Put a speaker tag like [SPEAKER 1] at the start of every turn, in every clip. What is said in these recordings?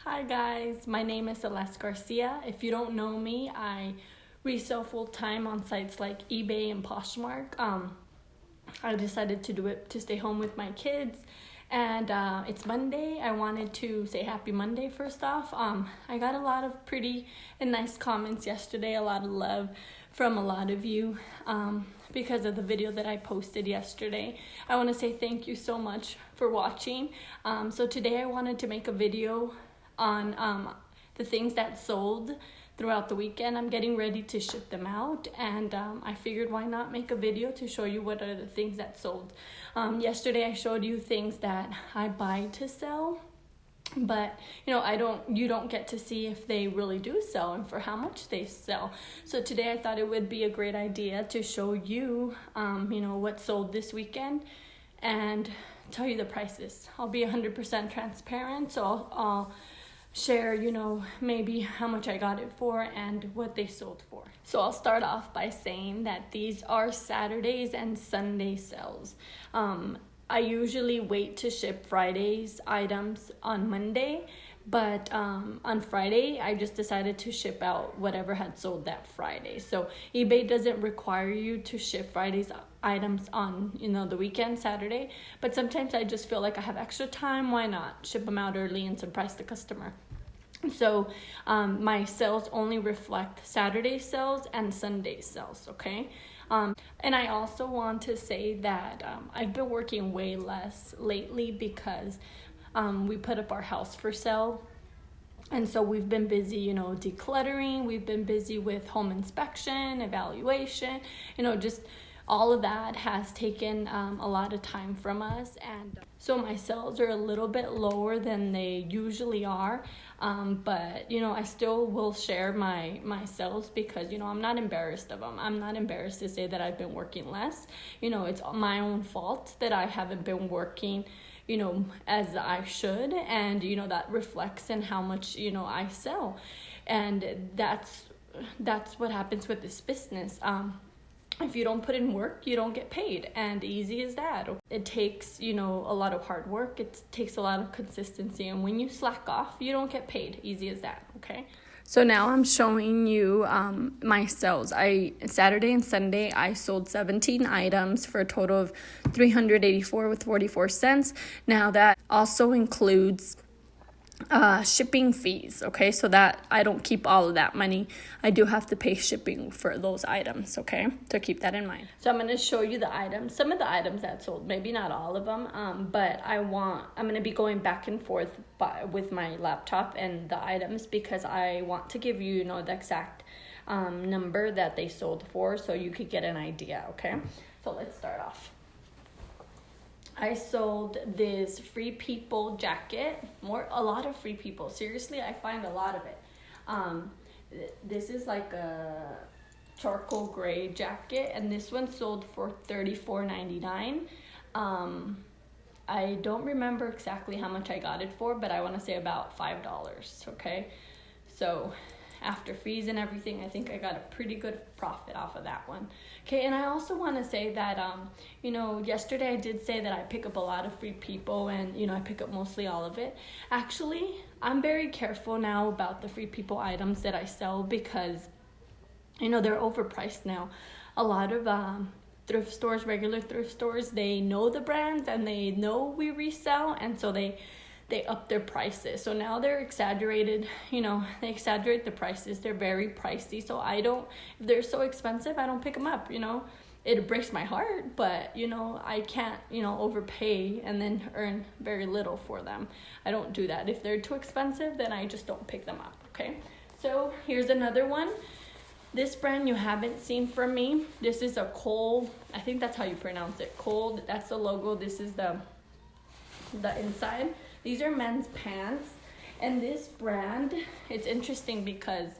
[SPEAKER 1] Hi guys, my name is Celeste Garcia. If you don't know me, I resell full-time on sites like eBay and Poshmark. I decided to do it to stay home with my kids, and it's Monday. I wanted to say happy Monday first off. I got a lot of pretty and nice comments yesterday, a lot of love from a lot of you because of the video that I posted yesterday. I want to say thank you so much for watching. So today I wanted to make a video on the things that sold throughout the weekend. I'm getting ready to ship them out, and I figured why not make a video to show you what are the things that sold. Yesterday I showed you things that I buy to sell, but you don't get to see if they really do sell and for how much they sell. So today I thought it would be a great idea to show you what sold this weekend and tell you the prices. I'll be 100% transparent, so I'll share maybe how much I got it for and what they sold for. So I'll start off by saying that these are Saturdays and Sunday sales. I usually wait to ship Friday's items on Monday, but on Friday I just decided to ship out whatever had sold that Friday. So eBay doesn't require you to ship Friday's items on the weekend, Saturday, but sometimes I just feel like I have extra time. Why not ship them out early and surprise the customer? So my sales only reflect Saturday sales and Sunday sales, okay? And I also want to say that I've been working way less lately because we put up our house for sale. And so we've been busy, decluttering. We've been busy with home inspection, evaluation, just all of that has taken a lot of time from us. And so my sales are a little bit lower than they usually are. But I still will share my sales because I'm not embarrassed of them. I'm not embarrassed to say that I've been working less. It's my own fault that I haven't been working as I should, and that reflects in how much I sell. And that's what happens with this business. If you don't put in work, you don't get paid, and easy as that. It takes, a lot of hard work. It takes a lot of consistency, and when you slack off, you don't get paid. Easy as that, okay? So now I'm showing you my sales. Saturday and Sunday, I sold 17 items for a total of $384.44. Now that also includes shipping fees, okay? So that I don't keep all of that money. I do have to pay shipping for those items, okay? So keep that in mind. So I'm going to show you the items, some of the items that sold, maybe not all of them, but I'm going to be going back and forth with my laptop and the items because I want to give you, the exact number that they sold for so you could get an idea, okay? So let's start off. I sold this Free People jacket, a lot of Free People. Seriously, I find a lot of it. This is like a charcoal gray jacket, and this one sold for $34.99. I don't remember exactly how much I got it for, but I want to say about $5, okay? So after fees and everything, I think I got a pretty good profit off of that one. Okay, and I also want to say that, yesterday I did say that I pick up a lot of Free People, and, I pick up mostly all of it. Actually, I'm very careful now about the Free People items that I sell because, they're overpriced now. A lot of thrift stores, regular thrift stores, they know the brands and they know we resell, and so they up their prices. So now they're exaggerated, they exaggerate the prices. They're very pricey. So if they're so expensive, I don't pick them up, It breaks my heart, but, I can't, overpay and then earn very little for them. I don't do that. If they're too expensive, then I just don't pick them up, okay? So here's another one. This brand you haven't seen from me. This is a Cole, I think that's how you pronounce it. Cole, that's the logo. This is the inside. These are men's pants, and this brand, it's interesting because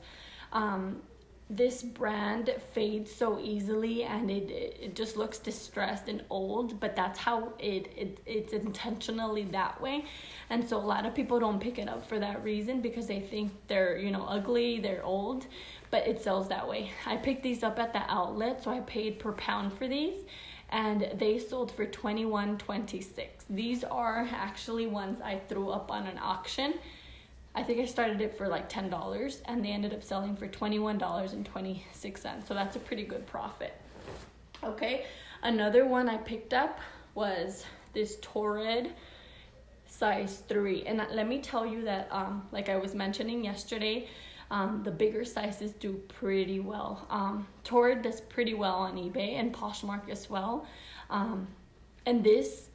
[SPEAKER 1] this brand fades so easily, and it just looks distressed and old, but that's how it's intentionally that way. And so a lot of people don't pick it up for that reason because they think they're ugly, they're old, but it sells that way. I picked these up at the outlet, so I paid per pound for these, and they sold for $21.26. These are actually ones I threw up on an auction. I think I started it for like $10 and they ended up selling for $21.26. So that's a pretty good profit. Okay, another one I picked up was this Torrid size 3. And let me tell you that, like I was mentioning yesterday, the bigger sizes do pretty well. Torrid does pretty well on eBay and Poshmark as well. And this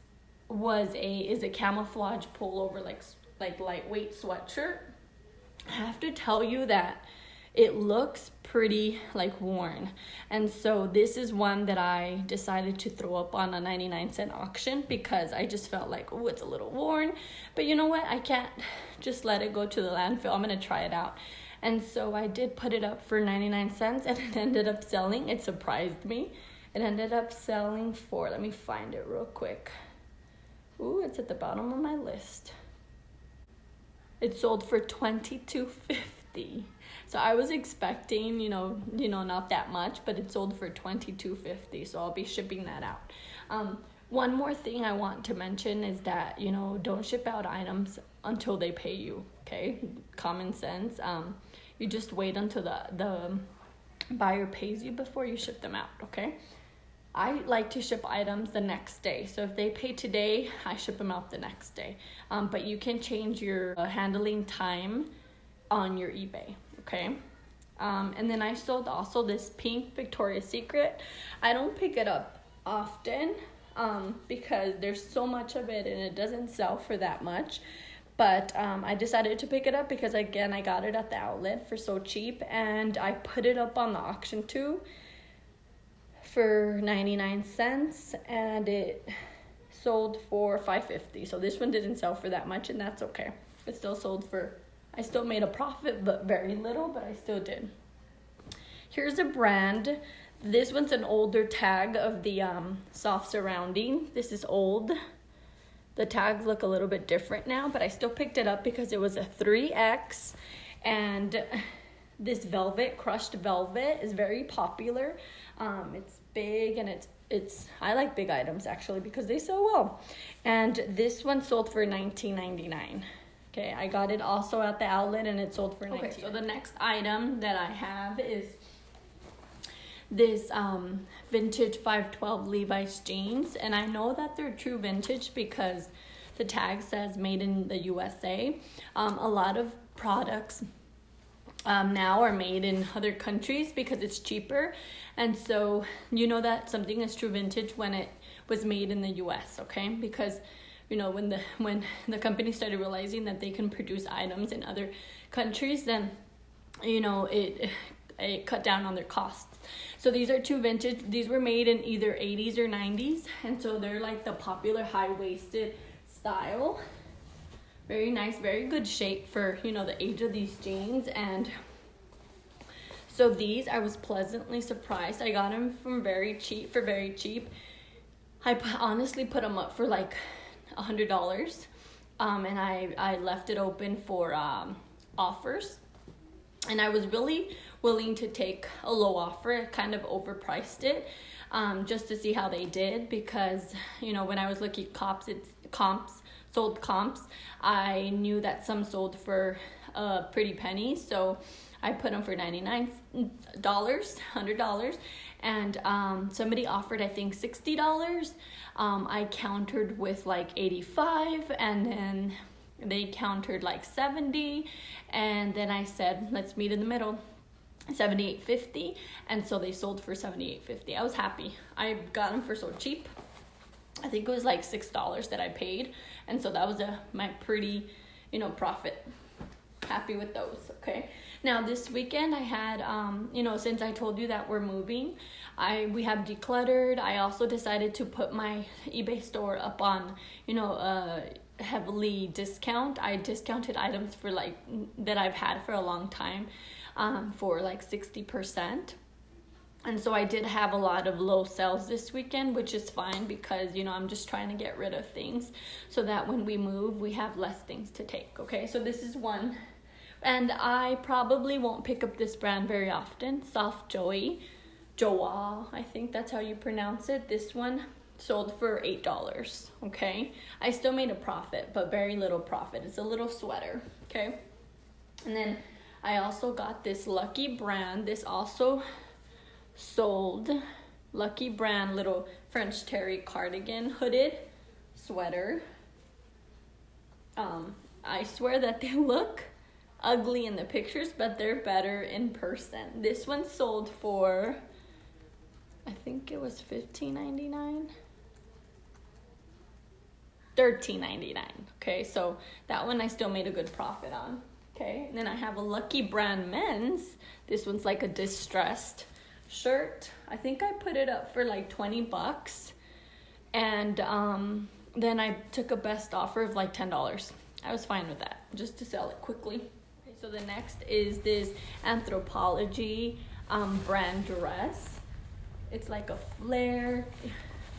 [SPEAKER 1] is a camouflage pullover, like lightweight sweatshirt. I have to tell you that it looks pretty like worn. And so this is one that I decided to throw up on a 99-cent auction because I just felt like, oh, it's a little worn. But you know what? I can't just let it go to the landfill. I'm going to try it out. And so I did put it up for 99 cents and it ended up selling. It surprised me. It ended up selling for, let me find it real quick. Ooh, it's at the bottom of my list. It sold for $22.50. So I was expecting, you know, not that much, but it sold for $22.50. So I'll be shipping that out. One more thing I want to mention is that, you know, don't ship out items until they pay you. Okay, common sense. You just wait until the buyer pays you before you ship them out. Okay. I like to ship items the next day. So if they pay today, I ship them out the next day. But you can change your handling time on your eBay, okay? And then I sold also this pink Victoria's Secret. I don't pick it up often because there's so much of it and it doesn't sell for that much. But I decided to pick it up because, again, I got it at the outlet for so cheap. And I put it up on the auction too for 99 cents and it sold for $5.50. So this one didn't sell for that much and that's okay. It still sold for, I still made a profit, but very little, but I still did. Here's a brand. This one's an older tag of the soft surrounding. This is old. The tags look a little bit different now, but I still picked it up because it was a 3X and this velvet, crushed velvet, is very popular. It's big and it's I like big items actually because they sell well. And this one sold for $19.99. Okay, I got it also at the outlet and it sold for $19. Okay, so the next item that I have is this vintage 512 Levi's jeans, and I know that they're true vintage because the tag says made in the USA. A lot of products now are made in other countries because it's cheaper, and so you know that something is true vintage when it was made in the US, okay? Because you know when the company started realizing that they can produce items in other countries, then you know it cut down on their costs. So these are true vintage. These were made in either 80s or 90s, and so they're like the popular high-waisted style. Very nice, very good shape for, you know, the age of these jeans. And so these, I was pleasantly surprised. I got them for very cheap. I honestly put them up for like $100. And I left it open for offers. And I was really willing to take a low offer. I kind of overpriced it just to see how they did, because, you know, when I was looking at sold comps, I knew that some sold for a pretty penny, so I put them for $99, $100, and somebody offered I think $60. I countered with like 85, and then they countered like 70, and then I said let's meet in the middle, $78.50, and so they sold for $78.50. I was happy. I got them for so cheap. I think it was like $6 that I paid, and so that was my pretty, you know, profit. Happy with those. Okay, now this weekend I had you know, since I told you that we're moving, we have decluttered. I also decided to put my eBay store up on, you know, heavily discount. I discounted items for like that I've had for a long time for like 60%. And so I did have a lot of low sales this weekend, which is fine because, you know, I'm just trying to get rid of things so that when we move, we have less things to take, okay? So this is one. And I probably won't pick up this brand very often. Soft Joey. Joa, I think that's how you pronounce it. This one sold for $8, okay? I still made a profit, but very little profit. It's a little sweater, okay? And then I also got this Lucky Brand. This also sold. Lucky Brand little French terry cardigan hooded sweater. I swear that they look ugly in the pictures, but they're better in person. This one sold for, I think it was $15.99. $13.99. Okay, so that one I still made a good profit on. Okay, and then I have a Lucky Brand men's. This one's like a distressed shirt. I think I put it up for like $20, and then I took a best offer of like $10. I was fine with that, just to sell it quickly. Okay, so the next is this Anthropologie brand dress. It's like a flare.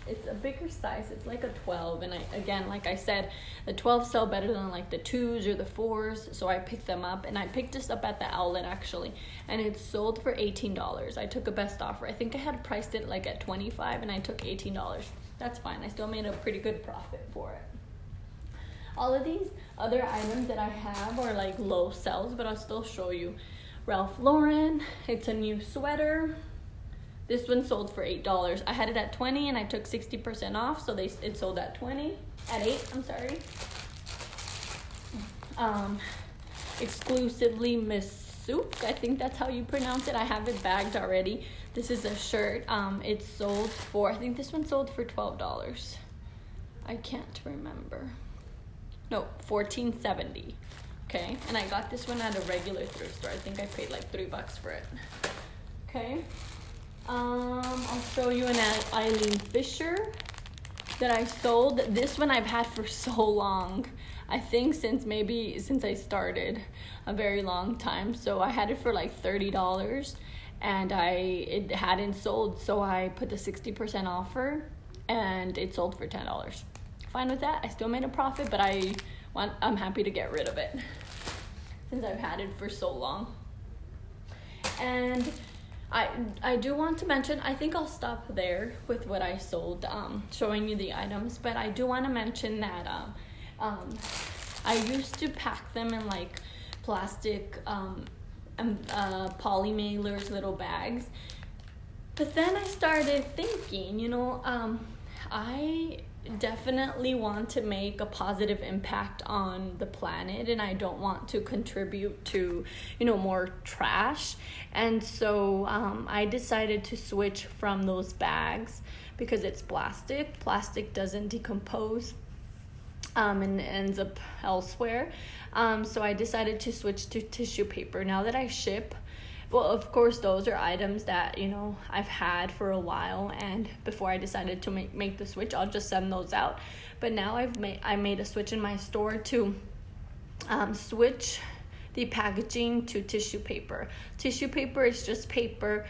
[SPEAKER 1] It's a bigger size. It's like a 12, and again, like I said, the 12s sell better than like the 2s or the 4s, so I picked them up, and I picked this up at the outlet actually, and it sold for $18. I took a best offer. I think I had priced it like at $25, and I took $18. That's fine. I still made a pretty good profit for it. All of these other items that I have are like low sells, but I'll still show you. Ralph Lauren. It's a new sweater. This one sold for $8. I had it at $20 and I took 60% off, so it sold at $20. At $8, I'm sorry. Exclusively Miss Soup, I think that's how you pronounce it. I have it bagged already. This is a shirt. It sold for, I think this one sold for $12. I can't remember. No, $14.70. Okay, and I got this one at a regular thrift store. I think I paid like $3 for it. Okay. I'll show you an Eileen Fisher that I sold. This one I've had for so long. I think since I started, a very long time. So I had it for like $30, and it hadn't sold, so I put the 60% offer, and it sold for $10. Fine with that. I still made a profit, but I'm happy to get rid of it since I've had it for so long. And I do want to mention, I think I'll stop there with what I sold, showing you the items, but I do want to mention that I used to pack them in like plastic poly mailers, little bags, but then I started thinking, I definitely want to make a positive impact on the planet, and I don't want to contribute to more trash. And so I decided to switch from those bags because it's plastic doesn't decompose and ends up elsewhere. So I decided to switch to tissue paper. Now that I ship, well, of course, those are items that, I've had for a while, and before I decided to make the switch, I'll just send those out. But now I made a switch in my store to switch the packaging to tissue paper. Tissue paper is just paper.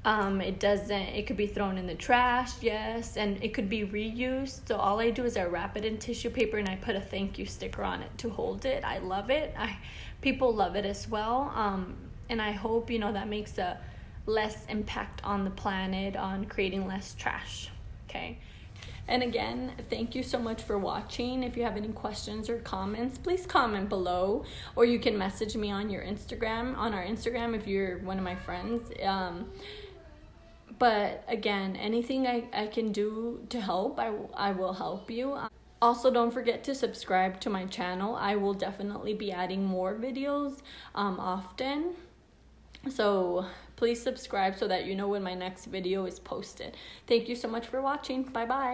[SPEAKER 1] It could be thrown in the trash, yes, and it could be reused. So all I do is I wrap it in tissue paper and I put a thank you sticker on it to hold it. I love it. People love it as well. And I hope, that makes a less impact on the planet, on creating less trash. Okay. And again, thank you so much for watching. If you have any questions or comments, please comment below, or you can message me on our Instagram if you're one of my friends. But again, anything I can do to help, I will help you. Also, don't forget to subscribe to my channel. I will definitely be adding more videos often. So please subscribe so that you know when my next video is posted. Thank you so much for watching. Bye-bye.